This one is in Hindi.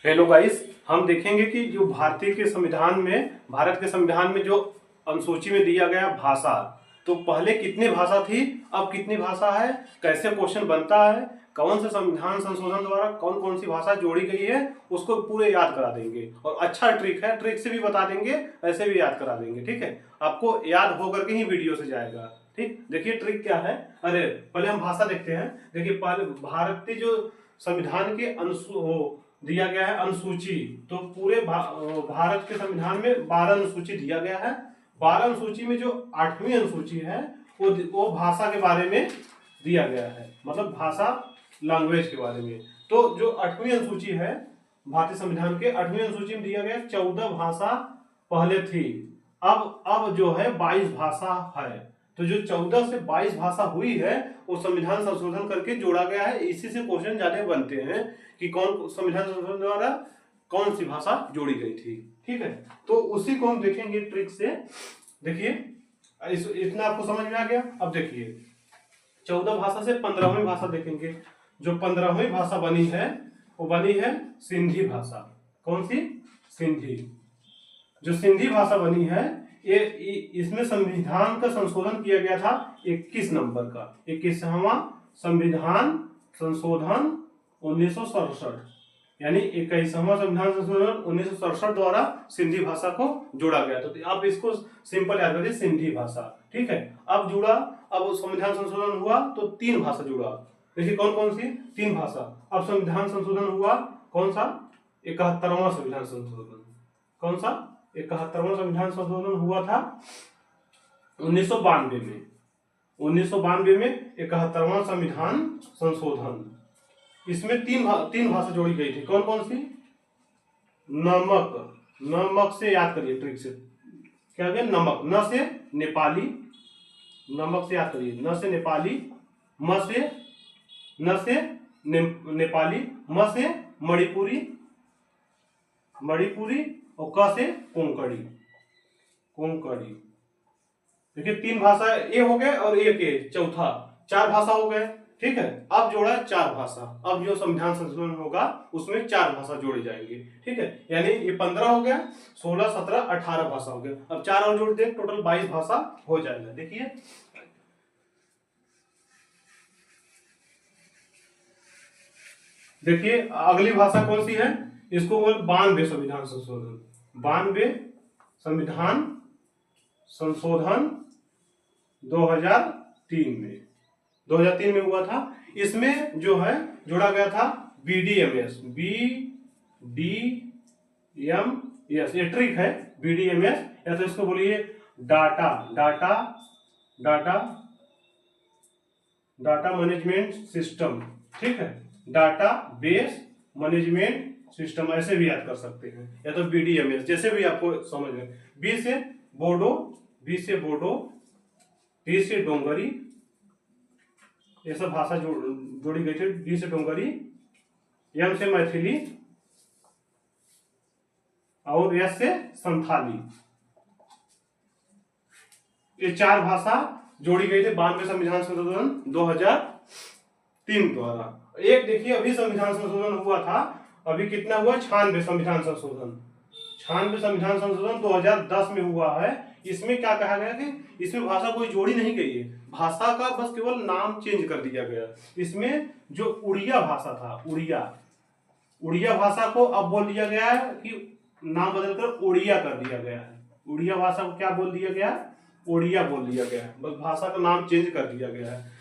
हेलो गाइस, हम देखेंगे कि जो भारत के संविधान में जो अनुसूची में दिया गया भाषा, तो पहले कितनी भाषा थी, अब कितनी भाषा है, कैसे क्वेश्चन बनता है, कौन से संविधान संशोधन द्वारा कौन कौन सी भाषा जोड़ी गई है, उसको पूरे याद करा देंगे। और अच्छा ट्रिक है, ट्रिक से भी बता देंगे, ऐसे भी याद करा देंगे। ठीक है, आपको याद होकर के ही वीडियो से जाएगा। ठीक, देखिए ट्रिक क्या है। अरे पहले हम भाषा देखते हैं। देखिए पहले भारतीय जो संविधान के दिया गया है अनुसूची, तो पूरे भारत के संविधान में 12 अनुसूची दिया गया है। 12 अनुसूची में जो 8वीं अनुसूची है वो भाषा के बारे में दिया गया है, मतलब भाषा लैंग्वेज के बारे में। तो जो 8वीं अनुसूची है भारतीय संविधान के 8वीं अनुसूची में दिया गया 14 भाषा पहले थी, अब जो है 22 भाषा है। तो जो 14 से 22 भाषा हुई है वो संविधान संशोधन करके जोड़ा गया है। इसी से क्वेश्चन ज्यादा बनते हैं कि कौन संविधान संशोधन द्वारा कौन सी भाषा जोड़ी गई थी। ठीक है, तो उसी को हम देखेंगे ट्रिक से। देखिए इतना आपको समझ में आ गया। अब देखिए 14 भाषा से 15वीं भाषा देखेंगे। जो 15वीं भाषा बनी है वो बनी है सिंधी भाषा। कौन सी? सिंधी। जो सिंधी भाषा बनी है ये इसमें संविधान का संशोधन किया गया था 21 नंबर का, 21वां संविधान संशोधन 1967, यानी 21वां संविधान संशोधन 1967 द्वारा सिंधी भाषा को जोड़ा गया। तो आप इसको सिंपल याद करिए, सिंधी भाषा। ठीक है, अब जुड़ा, अब संविधान संशोधन हुआ तो 3 भाषा जुड़ा। देखिए कौन कौन सी 3 भाषा। अब संविधान संशोधन हुआ कौन सा? 71वां संविधान संशोधन। कौन सा? 71वां संविधान संशोधन हुआ था 1992 में। 1992 में 71वां संविधान संशोधन, इसमें तीन भाषा जोड़ी गई थी। कौन कौन सी? नमक। नमक से याद करिए ट्रिक से। क्या गया? नमक। न से नेपाली, नमक से याद करिए। न से नेपाली, म से न से नेपाली, म से मणिपुरी, मणिपुरी, और क से कोंकणी, कोंकणी। देखिए 3 भाषा ये हो गए और एक ये चौथा, 4 भाषा हो गए। ठीक है, अब जोड़ा 4 भाषा। अब जो संविधान संशोधन होगा उसमें 4 भाषा जोड़ी जाएंगी। ठीक है, यानी ये 15 हो गया, 16, 17, 18 भाषा हो गया। अब 4 और जोड़ दे, टोटल 22 भाषा हो जाएगा। देखिए देखिए अगली भाषा कौन सी है? इसको बोल 92 संविधान संशोधन। 92 संविधान संशोधन 2003 में हुआ था। इसमें जो है जोड़ा गया था BDMS। BDMS ये ट्रिक है, BDMS, या तो इसको बोलिए डाटा मैनेजमेंट सिस्टम। ठीक है, डाटा बेस मैनेजमेंट सिस्टम, ऐसे भी याद कर सकते हैं, या तो BDMS, जैसे भी आपको समझ में। बी से बोडो, डी से डोंगरी, ये सब भाषा जोड़ी गई थी। डी से डोंगरी, एम से मैथिली, और एस से संथाली। ये 4 भाषा जोड़ी गई थी 92 संविधान संशोधन 2003 द्वारा। एक देखिए अभी संविधान संशोधन हुआ था, अभी कितना हुआ? 96 संविधान संशोधन। 96 संविधान संशोधन 2010 में हुआ है। इसमें क्या कहा गया कि इसमें भाषा कोई जोड़ी नहीं गई है, भाषा का बस केवल नाम चेंज कर दिया गया। इसमें जो उड़िया भाषा था, उड़िया भाषा को अब बोल दिया गया है कि नाम बदलकर ओडिया कर दिया गया है। उड़िया भाषा को क्या बोल दिया गया? ओडिया बोल दिया गया है, बस भाषा का नाम चेंज कर दिया गया है।